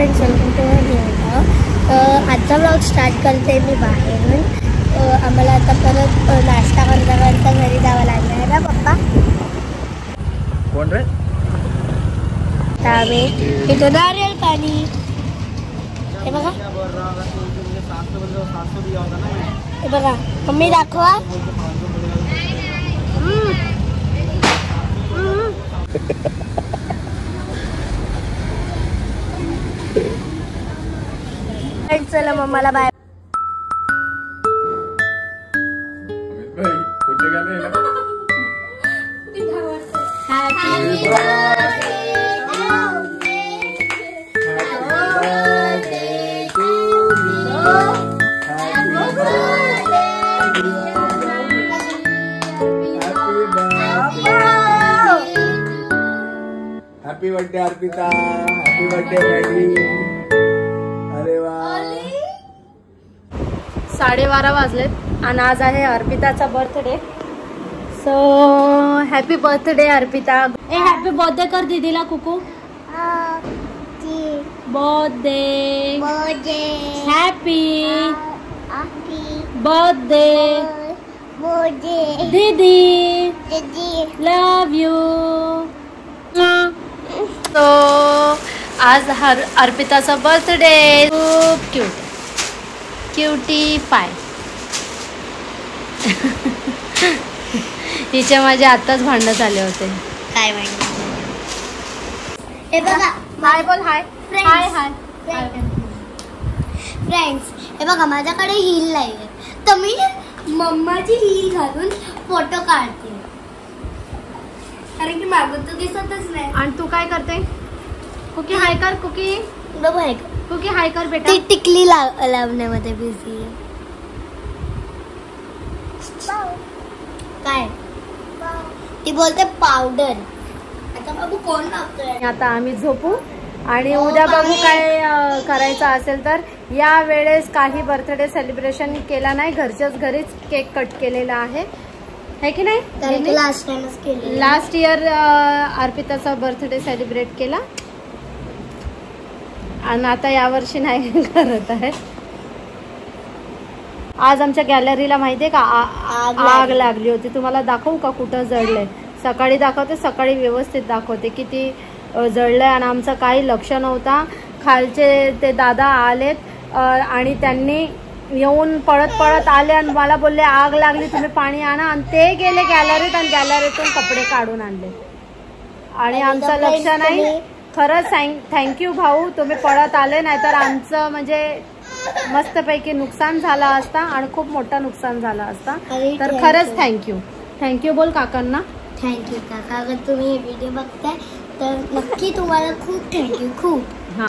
Friends, welcome to my vlog. आजचा vlog start करते मी बाहेरून. आम्हाला आता परत नाश्ता करता घरी जावं लागणार आहे ना पप्पा. कोण रे? आम्ही इथं नारळ पाणी हे बघा, हे बघा मम्मी दाखवा. चला मम्माला bye. Happy birthday Arpita, happy birthday Maddy. अरे वा, 12:30 वाजलेत आणि आज आहे अर्पिताचा birthday. So happy birthday Arpita. ए हॅपी बर्थडे कर दीदीला. कुकू बर्थडे, हॅपी बर्थडे दीदी, लव यू. तो आज अर्पिताचा बर्थडे. खूप क्यूट, क्यूटी पाय. तिचे माझे आत्ताच भांडण झाले होते. काय म्हणते हे बघा. हाय बोल. हाय हाय हाय फ्रेंड्स, हे बघा माझ्याकडे हील नाही, तर मी मम्माची हील घालून फोटो काढते, कारण की मागून तर दिसतच नाही. आणि तू काय करते? कुकी हाय कर. कुकी कुकी हाय कर बेटा. ती टिकली लावण्यामध्ये बिझी आहे. काय ती बोलते पावडर. आता बाबू कोण लावतोय? आता आम्ही झोपू आणि उद्या बघू काय करायचं असेल तर. या वेळेस काही बर्थडे सेलिब्रेशन केला नाही, घरच्याच घरीच केक कट केलेला आहे, है की नाही? लास्ट इयर अर्पिताचा बर्थडे सेलिब्रेट केला आणि आता यावर्षी नाही करत आहे. आज आमच्या गॅलरीला माहितीये का आग लागली होती. तुम्हाला दाखवू का कुठं जळलंय? सकाळी दाखवते, सकाळी व्यवस्थित दाखवते किती जळलंय. आणि आमचं काही लक्ष नव्हता. खालचे ते दादा आलेत आणि त्यांनी येऊन पळत आले आणि मला बोलले आग लागली, तुम्ही पाणी आणा. आणि ते गेले गॅलरीत आणि गॅलरीतून कपडे काढून आणले आणि आमचं लक्ष नाही. खरंच थँक्यू भाऊ, तुम्ही पळत आले, नाहीतर आमचं म्हणजे मस्तपैकी नुकसान झालं असता आणि खूप मोठं नुकसान झालं असता. तर खरंच थँक्यू बोल काकांना. थँक्यू काका, अगर तुम्ही हे व्हिडिओ बघताय तर नक्की तुम्हाला खूप थँक्यू. खूप. हा,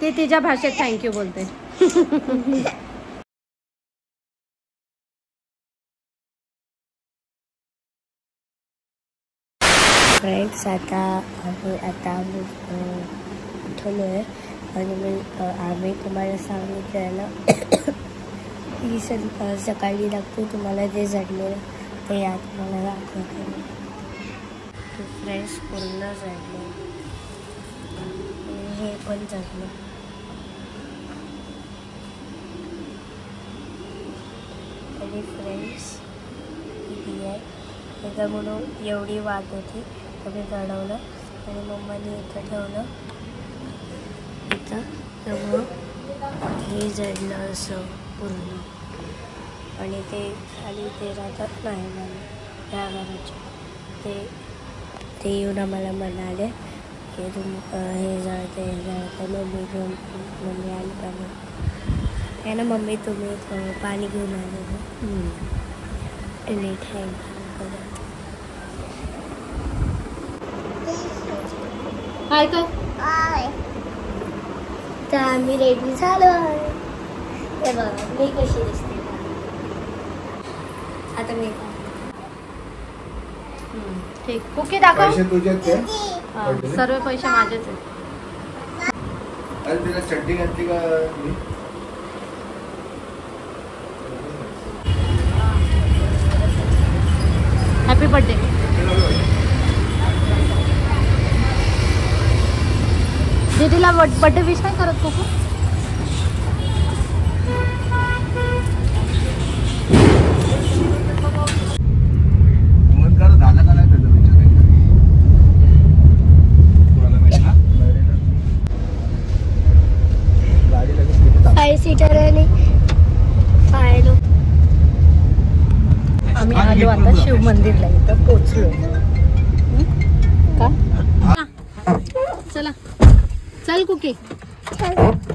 ते तिच्या भाषेत थँक्यू बोलते. फ्रेंड्स, आता आम्ही उठलो आहे आणि आम्ही तुम्हाला सांगितलं ना की सकाळी दाखवू तुम्हाला जे जडलेलं ते या तुम्हाला दाखवतो. फ्रेंड्स पूर्ण जडलं, हे पण जडलं. आणि फ्रेंड्स ही आहे त्याच्यामुळं एवढी वाट होती, तर मी चढवलं आणि मम्माने इथं ठेवलं इथं, त्यामुळं हे जडलं असं पूर्ण. आणि ते खाली ते राहतात नाही मला त्या घराचे, ते येऊन आम्हाला म्हणाले की हे जळते मम्मी घेऊन. मम्मी आली पाणी आहे ना, मम्मी तुम्ही पाणी घेऊन आले ना. थँक्यू. हाय कर. तर आम्ही रेडी झालो आहे. हे बघा मी कशी दिसते आता. मी ठीक. कुकी दाखव. पैसे तुझेच ते? सर्व पैसे माझेच आहेत. अरे तिला चड्डी घातली का मी? Happy birthday. दीदीला बर्थडे विश नाही करत कोको? झालं का नाही त्याचं विचार 5 सीटर आहे. आम्ही आलो आता शिव मंदिरला, इथं पोचलो का? चला चल कुकी,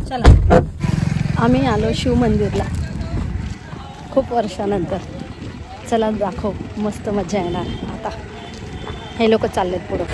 चला. आम्ही आलो शिव मंदिरला खूप वर्षानंतर. चला दाखव, मस्त मजा येणार. आता हे लोक चाललेत पुढं.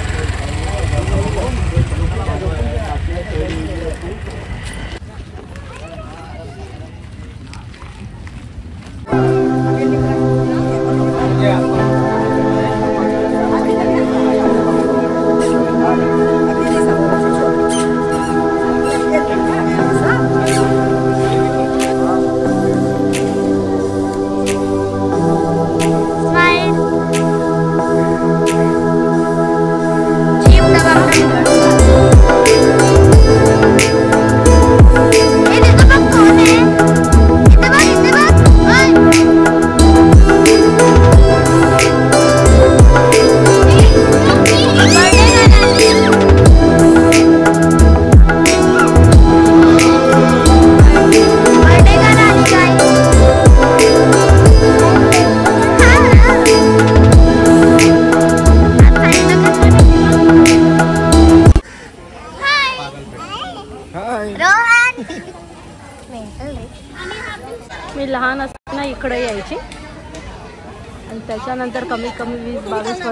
मी लहान असताना इकडे यायची आणि त्याच्यानंतर कमीत कमी 20-22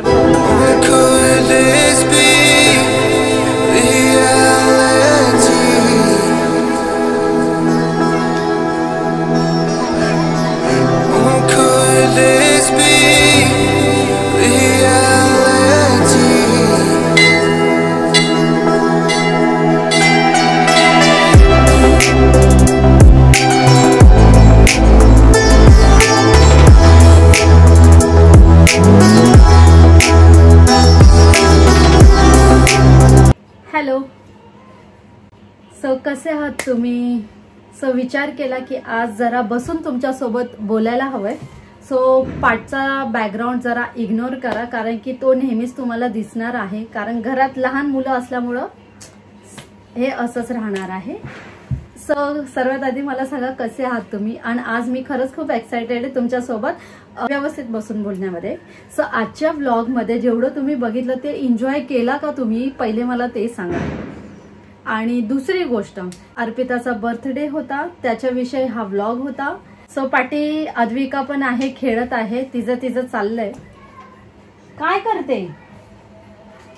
हॅलो. सो कसे आहात तुम्ही? सो विचार केला की आज जरा बसून तुमच्यासोबत बोलायला हवंय. सो पाठचा बॅकग्राऊंड जरा इग्नोर करा, कारण की तो नेहमीच तुम्हाला दिसणार आहे, कारण घरात लहान मुलं असल्यामुळं हे असंच राहणार आहे. सो सर्वात आधी मला सांगा कसे आहात तुम्ही. आणि आज मी खरंच खूप एक्सायटेड आहे तुमच्यासोबत व्यवस्थित बसून बोलण्यामध्ये. सो आजच्या व्लॉगमध्ये जेवढं तुम्ही बघितलं ते एन्जॉय केला का तुम्ही, पहिले मला ते सांगा. आणि दुसरी गोष्ट, अर्पिताचा बर्थडे होता, त्याच्याविषयी हा व्लॉग होता. सो पाठी अद्विका पण आहे, खेळत आहे, तिचं चाललंय. काय करते?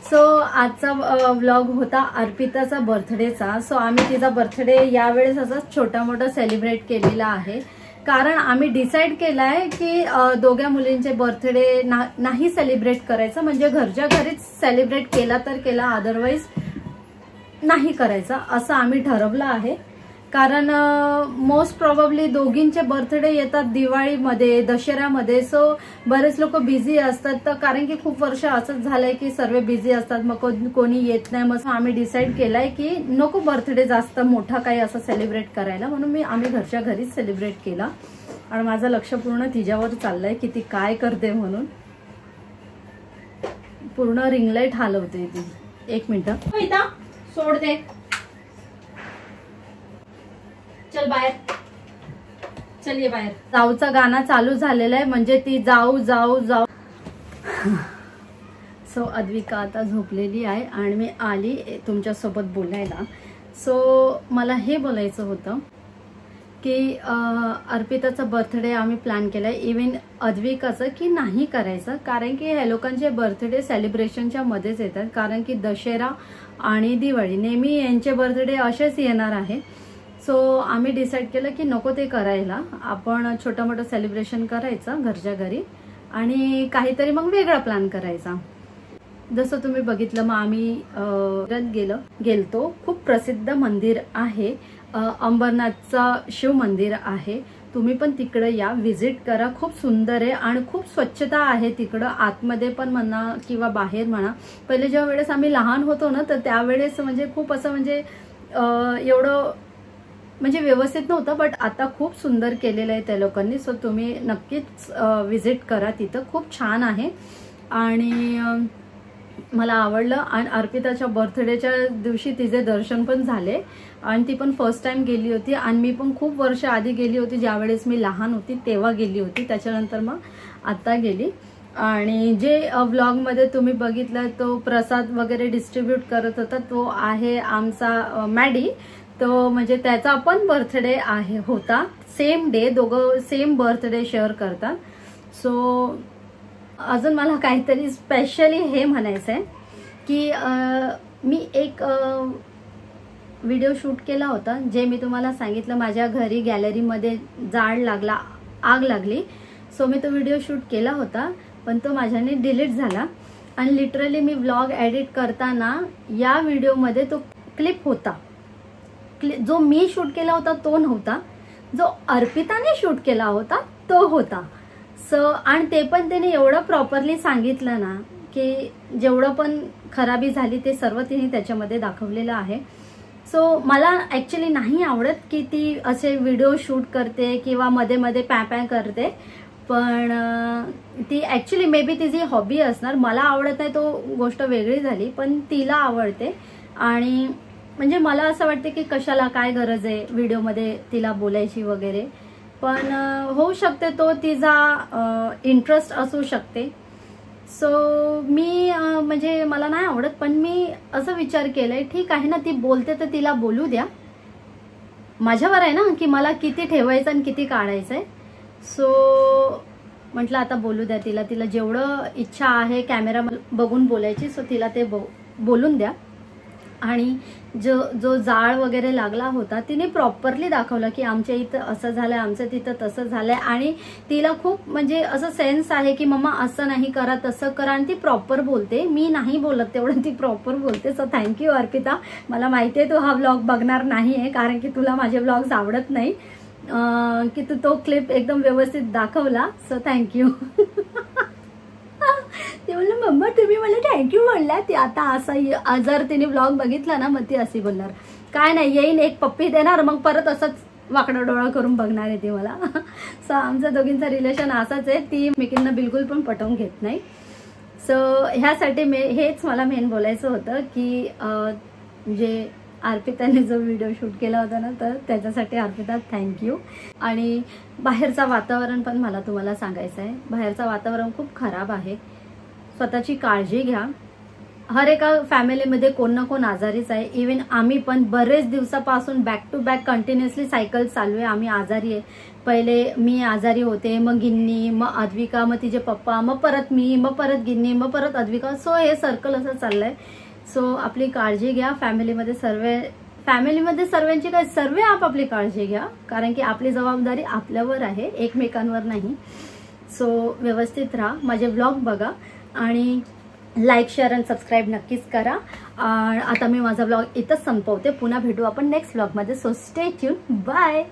सो आजचा व्लॉग होता अर्पिताचा बर्थडेचा. सो आम्ही तिचा बर्थडे यावेळेस असं छोटा मोठा सेलिब्रेट केलेला आहे, कारण आम्ही डिसाईड केलाय की दोघ्या मुलींचे बर्थडे नाही सेलिब्रेट करायचं, म्हणजे घरच्या घरीच सेलिब्रेट केला तर केला, अदरवाईज नाही करायचा असं आम्ही ठरवलं आहे. कारण मोस्ट प्रॉबेबली दोघींचे बर्थडे येतात दिवाळीमध्ये, दसऱ्यामध्ये. सो बरेच लोक बिझी असतात, तर कारण की खूप वर्ष असंच झालंय की सर्व बिझी असतात, मग कोणी येत नाही. मग आम्ही डिसाईड केलाय की नको बर्थडे जास्त मोठा काही असं सेलिब्रेट करायला, म्हणून आम्ही घरच्या घरीच सेलिब्रेट केला. आणि माझं लक्ष पूर्ण तिच्यावर चाललंय की ती काय करते म्हणून. पूर्ण रिंगलाईट हलवते ती. एक मिनिट सोड दे, चल बाहेर, चल ये बाहेर. जाऊचा गाणं चालू झालेलं आहे, म्हणजे ती जाऊ जाऊ जाऊ. सो अद्विका आता झोपलेली आहे आणि मी आली तुमच्यासोबत बोलायला. सो मला हे बोलायचं होतं की अर्पिताचा बर्थडे आम्ही प्लॅन केलाय, इव्हन अद्विकाचं, की नाही करायचं, कारण की ह्या लोकांचे बर्थडे सेलिब्रेशनच्या मध्येच येतात. कारण की दसरा आणि दिवाळी नेहमी यांचे बर्थडे असेच येणार आहे. सो आम्ही डिसाईड केलं की नको ते करायला, आपण छोटं मोठं सेलिब्रेशन करायचं घरच्या घरी आणि काहीतरी मग वेगळा प्लॅन करायचा. जसं तुम्ही बघितलं, मग आम्ही गेलतो. खूप प्रसिद्ध मंदिर आहे, अंबरनाथचं शिव मंदिर आहे. तुम्ही पण तिकडं या, व्हिजिट करा. खूप सुंदर आहे आणि खूप स्वच्छता आहे तिकडं, आतमध्ये पण म्हणा किंवा बाहेर म्हणा. पहिले ज्या वेळेस आम्ही लहान होतो ना, तर त्यावेळेस म्हणजे खूप असं म्हणजे एवढं म्हणजे व्यवस्थित नव्हतं, बट आता खूप सुंदर केलेलं आहे त्या लोकांनी. सो तुम्ही नक्कीच व्हिजिट करा, तिथं खूप छान आहे आणि मला आवडलं. आणि अर्पिताच्या बर्थडेच्या दिवशी तिचे दर्शन पण झाले आणि ती पण फर्स्ट टाइम गेली होती आणि मी पण खूप वर्ष आधी गेली होती, ज्यावेळेस मी लहान होती तेव्हा गेली होती. त्याच्यानंतर मग आता गेली. आणि जे व्लॉगमध्ये तुम्ही बघितलं तो प्रसाद वगैरे डिस्ट्रीब्यूट करत होता तो आहे आमचा मॅडी. तो म्हणजे त्याचा पण बर्थडे आहे होता, सेम डे, दोघं सेम बर्थडे शेअर करतात. सो अजून मला काहीतरी स्पेशली हे म्हणायचं आहे की मी एक व्हिडिओ शूट केला होता, जे मी तुम्हाला सांगितलं माझ्या घरी गॅलरीमध्ये जाळ लागला, आग लागली. सो मी तो व्हिडिओ शूट केला होता, पण तो माझ्याने डिलीट झाला. आणि लिटरली मी व्लॉग एडिट करताना या व्हिडिओमध्ये तो क्लिप होता, जो मी शूट केला होता तो नव्हता, जो अर्पिताने शूट केला होता तो होता. सो आणि ते पण त्याने एवढं प्रॉपरली सांगितलं ना की जेवढं पण खराबी झाली ते सर्व तिने त्याच्यामध्ये दाखवलेलं आहे. सो मला ॲक्च्युली नाही आवडत की ती असे व्हिडिओ शूट करते किंवा मध्ये मध्ये पॅ करते, पण ती ॲक्च्युली मे बी तिची हॉबी असणार. मला आवडत नाही तो गोष्ट वेगळी झाली, पण तिला आवडते. आणि म्हणजे मला असं वाटते की कशाला काय गरज आहे व्हिडिओमध्ये तिला बोलायची वगैरे, पण होऊ शकते तो तिचा इंटरेस्ट असू शकते. सो मी म्हणजे मला नाही आवडत, पण मी असं विचार केलाय ठीक आहे ना, ती बोलते तर तिला बोलू द्या, माझ्यावर आहे ना की मला किती ठेवायचं आणि किती काढायचं आहे. सो म्हटलं आता बोलू द्या तिला, तिला जेवढं इच्छा आहे कॅमेरा बघून बोलायची, सो तिला ते बोलून द्या. आणि जो जाळ वगैरे लागला होता तिने प्रॉपरली दाखवलं की आमच्या इथं असं झालंय, आमचं तिथं तसं झालंय. आणि तिला खूप म्हणजे असं सेन्स आहे की मम्मा असं नाही करा, तसं करा, आणि ती प्रॉपर बोलते. मी नाही बोलत तेवढं, ती प्रॉपर बोलते. So thank you Arpita. मला माहिती आहे तू हा व्लॉग बघणार नाही आहे, कारण की तुला माझे व्लॉग्स आवडत नाही, की तू तो क्लिप एकदम व्यवस्थित दाखवला. So thank you. ते म्हणलं मम्मा तुम्ही मला थँक्यू म्हणल्या. ती आता असं जर तिने व्लॉग बघितला ना मग ती अशी बोलणार, काय नाही येईन एक पप्पी देणार, मग परत असंच वाकडा डोळा करून बघणार आहे ती मला. सो आमचं दोघींचं रिलेशन असंच आहे, ती एकमेकींना बिलकुल पण पटवून घेत नाही. सो ह्यासाठी हेच मला मेन बोलायचं होतं की जे अर्पिताने जो व्हिडिओ शूट केला होता ना, तर त्याच्यासाठी अर्पिता थँक्यू. आणि बाहेरचं वातावरण पण मला तुम्हाला सांगायचं आहे. बाहेरचं वातावरण खूप खराब आहे, स्वतःची काळजी घ्या. हर एका फॅमिलीमध्ये कोण ना कोण आजारीच आहे. इव्हन आम्ही पण बरेच दिवसापासून back to back continuously cycle चालू आहे, आम्ही आजारी आहे. पहिले मी आजारी होते, मग गिन्नी, मग अद्विका, मग तिचे पप्पा, मग परत मी, मग परत गिन्नी, मग परत अद्विका. सो हे सर्कल असं चाललंय. सो आपली काळजी घ्या. फॅमिलीमध्ये सर्वांची काय, सर्व आपापली काळजी घ्या, कारण की आपली जबाबदारी आपल्यावर आहे, एकमेकांवर नाही. सो व्यवस्थित राहा, माझे व्लॉग बघा आणि लाईक, शेअर आणि सबस्क्राईब नक्कीच करा. आता मी माझा व्लॉग इथंच संपवते. पुन्हा भेटू आपण नेक्स्ट व्लॉगमध्ये. So stay tune. बाय.